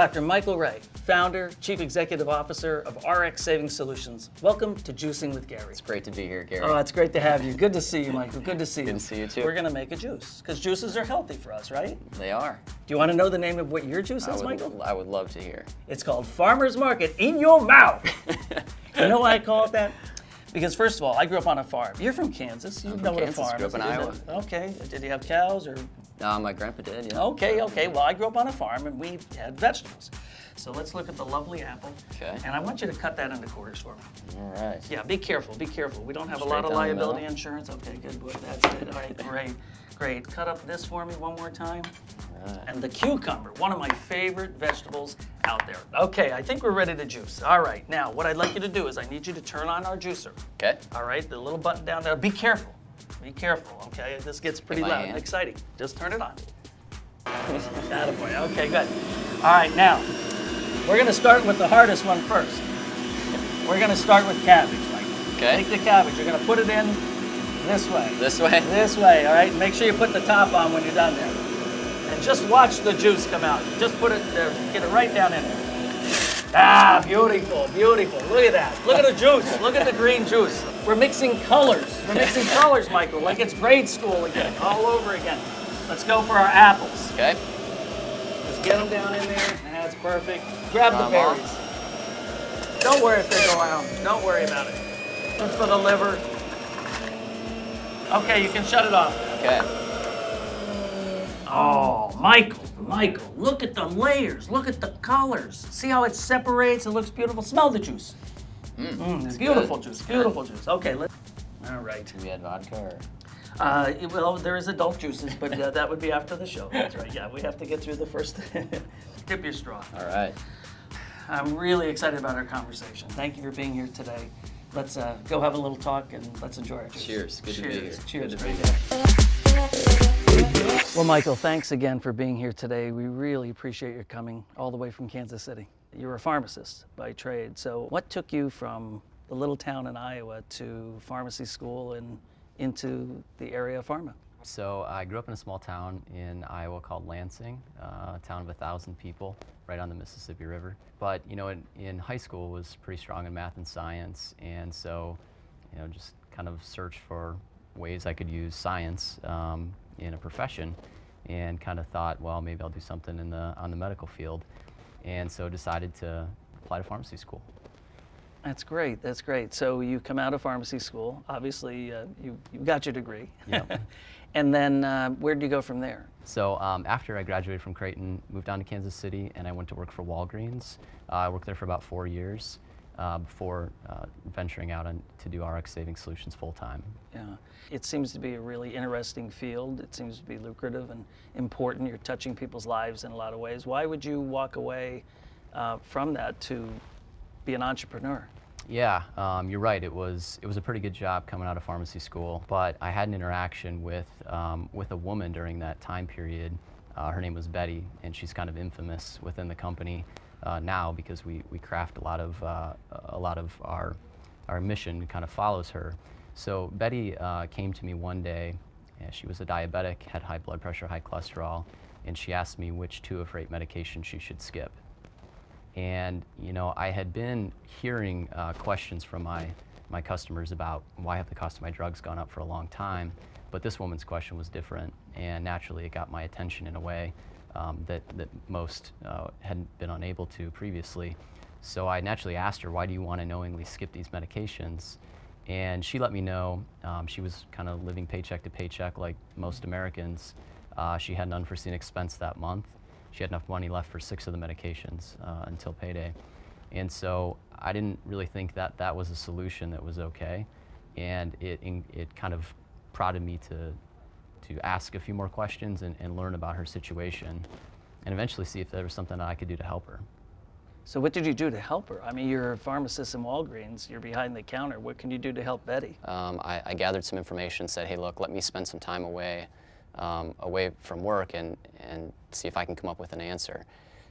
Dr. Michael Ray, founder, chief executive officer of RX Savings Solutions. Welcome to Juicing with Gary. It's great to be here, Gary. Oh, it's great to have you. Good to see you, Michael. Good to see you. Good to see you, too. We're going to make a juice, because juices are healthy for us, right? They are. Do you want to know the name of what your juice is, Michael? I would love to hear. It's called Farmer's Market in your mouth. You know why I call it that? Because first of all, I grew up on a farm. You're from Kansas. You know what a farm is. Grew up in Iowa. Okay. Did you have cows or? My grandpa did, yeah. Okay. Well, I grew up on a farm and we had vegetables. So let's look at the lovely apple. Okay. And I want you to cut that into quarters for me. All right. Yeah, be careful, be careful. We don't have Straight a lot of down the liability middle. insurance. Okay, good, boy. That's good. All right, great. Cut up this for me one more time. All right. And the cucumber, one of my favorite vegetables out there. Okay, I think we're ready to juice. All right, now what I'd like you to do is I need you to turn on our juicer. Okay. All right, the little button down there. Be careful, okay? This gets pretty loud and exciting. Just turn it on. Attaboy. Okay, good. All right, now, we're gonna start with the hardest one first. We're gonna start with cabbage, Mike. Okay. Take the cabbage, you're gonna put it in this way. This way? This way, all right? Make sure you put the top on when you're done there. And just watch the juice come out. Just put it there, get it right down in there. Ah, beautiful. Look at that. Look at the juice. Look at the green juice. We're mixing colors. We're mixing colors, Michael, like it's grade school again, all over again. Let's go for our apples. Okay. Just get them down in there. That's perfect. Grab the berries. Don't worry if they go out. Don't worry about it. Look for the liver. Okay, you can shut it off. Okay. Oh, Michael, look at the layers. Look at the colors. See how it separates? It looks beautiful. Smell the juice. It's beautiful juice. Beautiful juice. Okay, all right. Do we add vodka or? Well, there is adult juices, but that would be after the show. That's right. Yeah, we have to get through the first. Dip your straw. All right. I'm really excited about our conversation. Thank you for being here today. Let's go have a little talk and let's enjoy our juice. Cheers. Good to be here. Cheers. Good to be here. Well, Michael, thanks again for being here today. We really appreciate your coming all the way from Kansas City. You're a pharmacist by trade. So what took you from the little town in Iowa to pharmacy school and into the area of pharma? So I grew up in a small town in Iowa called Lansing, a town of 1,000 people right on the Mississippi River. But, you know, in high school was pretty strong in math and science, and so, you know, just kind of searched for ways I could use science in a profession, and kind of thought, well, maybe I'll do something on the medical field, and so decided to apply to pharmacy school. That's great. That's great. So you come out of pharmacy school. Obviously, you got your degree. Yep. And then where did you go from there? So after I graduated from Creighton, moved down to Kansas City, and I went to work for Walgreens. I worked there for about 4 years before venturing out to do RX Savings Solutions full-time. Yeah. It seems to be a really interesting field. It seems to be lucrative and important. You're touching people's lives in a lot of ways. Why would you walk away from that to be an entrepreneur? Yeah, you're right. It was a pretty good job coming out of pharmacy school, but I had an interaction with a woman during that time period. Her name was Betty, and she's kind of infamous within the company now because we craft a lot of our mission kind of follows her. So Betty came to me one day. She was a diabetic, had high blood pressure, high cholesterol, and she asked me which 2 of her 8 medications she should skip. And, you know, I had been hearing questions from my customers about why have the cost of my drugs gone up for a long time, but this woman's question was different, and naturally it got my attention in a way that most hadn't been unable to previously. So I naturally asked her, why do you want to knowingly skip these medications? And she let me know. She was kind of living paycheck to paycheck like most Americans. She had an unforeseen expense that month. She had enough money left for 6 of the medications until payday. And so I didn't really think that that was a solution that was okay. And it kind of prodded me to ask a few more questions and learn about her situation and eventually see if there was something that I could do to help her. So what did you do to help her? I mean, you're a pharmacist in Walgreens, you're behind the counter. What can you do to help Betty? I gathered some information, said, hey, look, let me spend some time away from work and see if I can come up with an answer.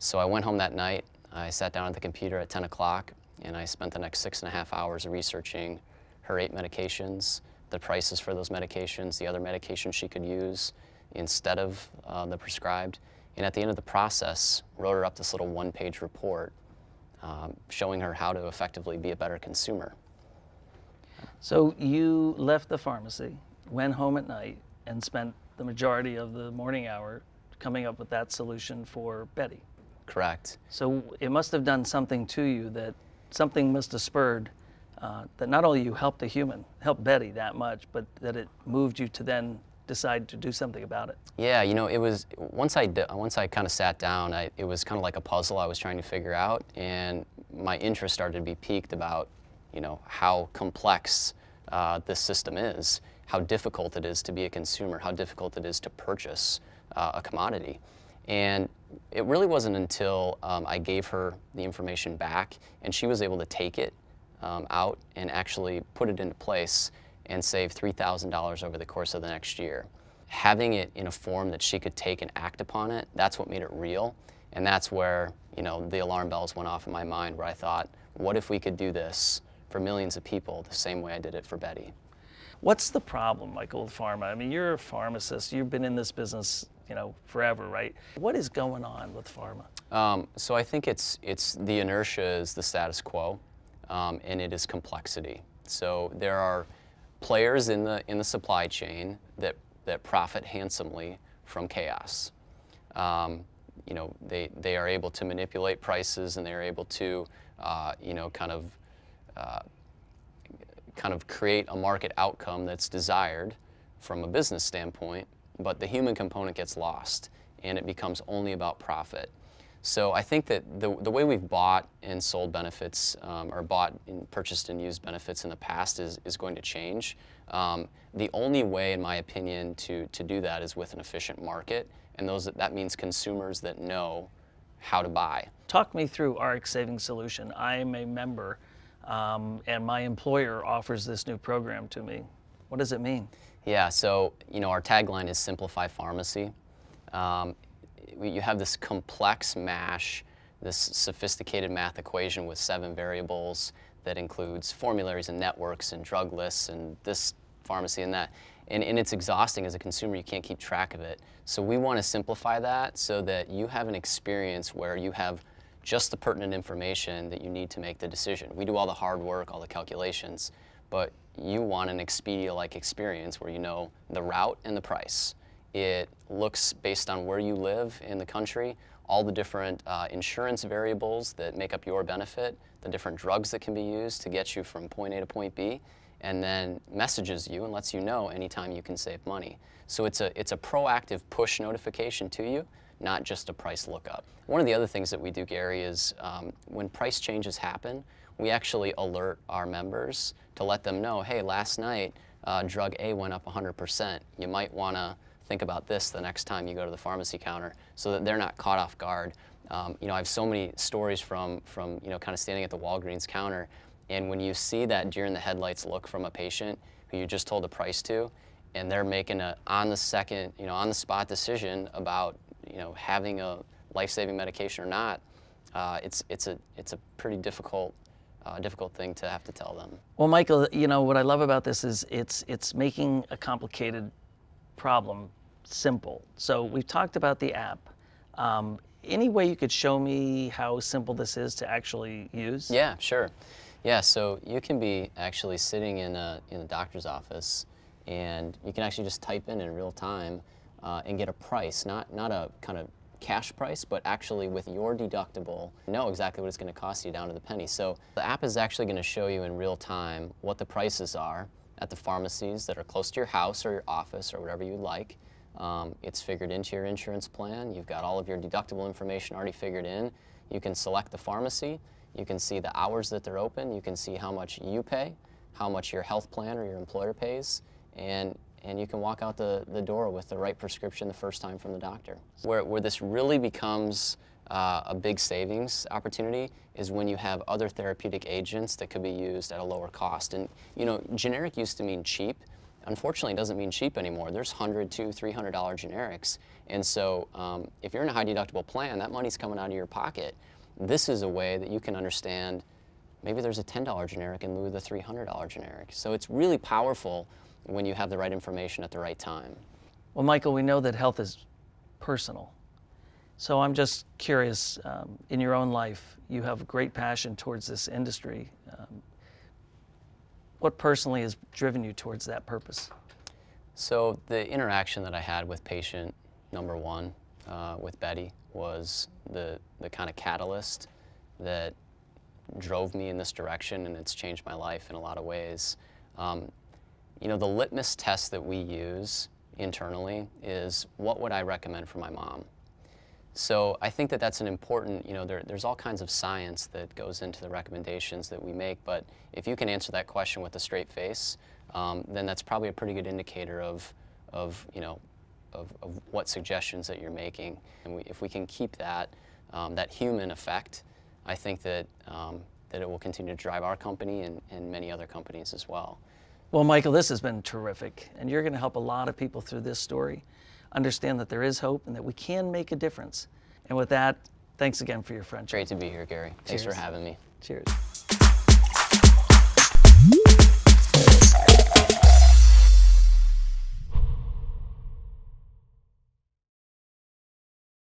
So I went home that night, I sat down at the computer at 10 o'clock, and I spent the next 6.5 hours researching her 8 medications, the prices for those medications, the other medications she could use instead of the prescribed, and at the end of the process, wrote her up this little one-page report showing her how to effectively be a better consumer. So you left the pharmacy, went home at night, and spent the majority of the morning hour coming up with that solution for Betty. Correct. So it must have done something to you, that something must have spurred that not only you helped a human, helped Betty that much, but that it moved you to then decide to do something about it. Yeah, you know, it was, once I kind of sat down, it was kind of like a puzzle I was trying to figure out, and my interest started to be piqued about, you know, how complex this system is, how difficult it is to be a consumer, how difficult it is to purchase a commodity. And it really wasn't until I gave her the information back and she was able to take it out and actually put it into place and save $3,000 over the course of the next year. Having it in a form that she could take and act upon it, that's what made it real. And that's where, you know, the alarm bells went off in my mind, where I thought, what if we could do this for millions of people the same way I did it for Betty? What's the problem, Michael, with pharma? I mean, you're a pharmacist. You've been in this business, you know, forever, right? What is going on with pharma? So I think it's the inertia is the status quo, and it is complexity. So there are players in the supply chain that profit handsomely from chaos. You know, they are able to manipulate prices, and they are able to, you know, kind of create a market outcome that's desired from a business standpoint, but the human component gets lost, and it becomes only about profit. So I think that the way we've bought and sold benefits, or bought and purchased and used benefits in the past is going to change. The only way, in my opinion, to do that is with an efficient market, and that means consumers that know how to buy. Talk me through RX Savings Solution. I'm a member, and my employer offers this new program to me. What does it mean? Yeah, so, you know, our tagline is Simplify Pharmacy. You have this complex mash, this sophisticated math equation with 7 variables that includes formularies and networks and drug lists and this pharmacy and that. And it's exhausting as a consumer. You can't keep track of it. So we want to simplify that so that you have an experience where you have just the pertinent information that you need to make the decision. We do all the hard work, all the calculations, but you want an Expedia-like experience where you know the route and the price. It looks based on where you live in the country, all the different insurance variables that make up your benefit, the different drugs that can be used to get you from point A to point B, and then messages you and lets you know anytime you can save money. So it's a proactive push notification to you, not just a price lookup. One of the other things that we do, Gary, is when price changes happen, we actually alert our members to let them know, hey, last night drug A went up 100%. You might want to think about this the next time you go to the pharmacy counter, so that they're not caught off guard. You know, I have so many stories from you know, kind of standing at the Walgreens counter, and when you see that deer in the headlights look from a patient who you just told the price to, and they're making a on the spot decision about, you know, having a life-saving medication or not, it's a pretty difficult thing to have to tell them. Well, Michael, you know what I love about this is it's making a complicated problem simple. So we've talked about the app. Any way you could show me how simple this is to actually use? Yeah, sure. Yeah, so you can be actually sitting in a doctor's office, and you can actually just type in real time and get a price, not a kind of cash price, but actually with your deductible, know exactly what it's going to cost you down to the penny. So the app is actually going to show you in real time what the prices are at the pharmacies that are close to your house or your office or whatever you like. It's figured into your insurance plan. You've got all of your deductible information already figured in. You can select the pharmacy. You can see the hours that they're open. You can see how much you pay, how much your health plan or your employer pays, and you can walk out the door with the right prescription the first time from the doctor. Where this really becomes a big savings opportunity is when you have other therapeutic agents that could be used at a lower cost. And you know, generic used to mean cheap. Unfortunately, it doesn't mean cheap anymore. There's $100, $200, $300 generics. And so if you're in a high deductible plan, that money's coming out of your pocket. This is a way that you can understand maybe there's a $10 generic in lieu of the $300 generic. So it's really powerful when you have the right information at the right time. Well, Michael, we know that health is personal. So I'm just curious, in your own life, you have a great passion towards this industry. What personally has driven you towards that purpose? So the interaction that I had with patient number one, with Betty, was the kind of catalyst that drove me in this direction, and it's changed my life in a lot of ways. You know, the litmus test that we use internally is, what would I recommend for my mom? So I think that that's an important, you know, there's all kinds of science that goes into the recommendations that we make, but if you can answer that question with a straight face, then that's probably a pretty good indicator of you know, of what suggestions that you're making. And if we can keep that, that human effect, I think that, that it will continue to drive our company and many other companies as well. Well, Michael, this has been terrific, and you're going to help a lot of people through this story understand that there is hope and that we can make a difference. And with that, thanks again for your friendship. Great to be here, Gary. Thanks for having me. Cheers.